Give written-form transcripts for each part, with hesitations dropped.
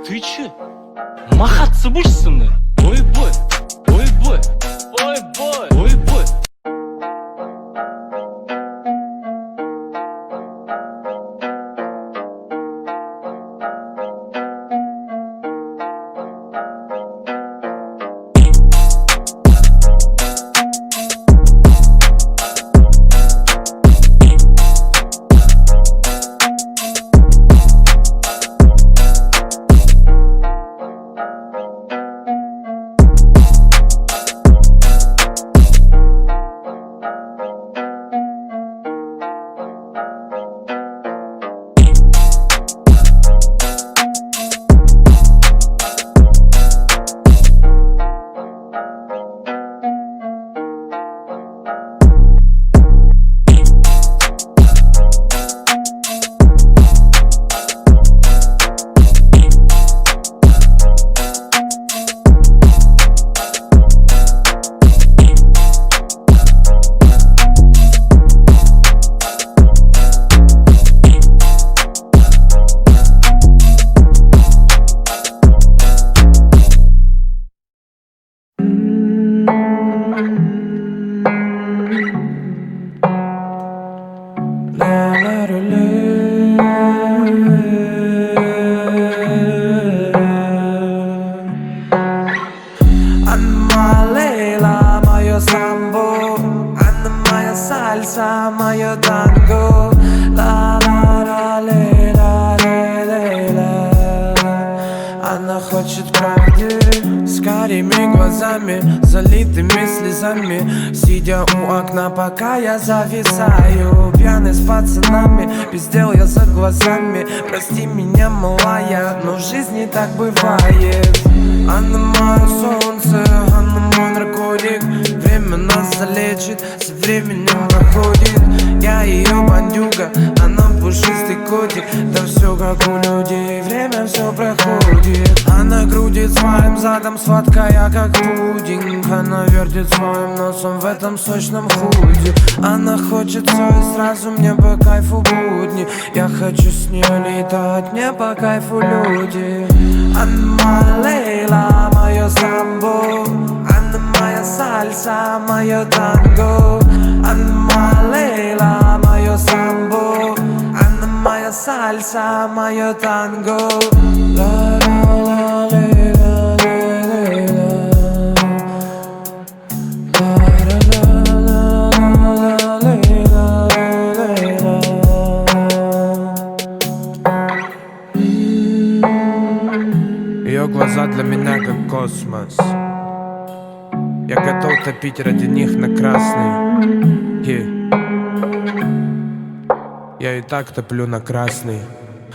Ты че? Махаться будешь со мной? Ой, бой, ой, бой, ой, бой, ой, бой. Сальса, мое танго, ла-ла-ла-ле-ла-ле-ле-ла. Она хочет правды с карими глазами, залитыми слезами, сидя у окна, пока я зависаю. Пьяный с пацанами, без дел я за глазами. Прости меня, малая, но в жизни так бывает. Она мое солнце, она мой наркотик. Время нас залечит, со временем проходит. Я ее бандюга, она пушистый котик. Да все как у людей, время все проходит. Она крутит своим задом, сладкая как пудинг. Она вертит своим носом в этом сочном худе. Она хочет все и сразу, мне по кайфу будни. Я хочу с нее летать, мне по кайфу люди. Она Лейла, мое самбо, она моя сальса, мое танго. Она Лейла, мое самбо, она моя сальса, мое танго. Ее глаза для меня как космос. Я готов топить ради них на красный. Я и так топлю на красный.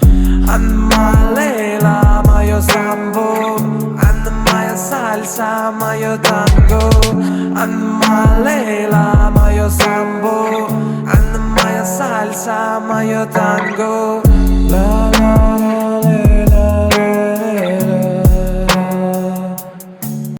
Она Лейла, мое самбо, она моя сальса, мое танго. Она Лейла, мое самбо, она моя сальса, мое танго.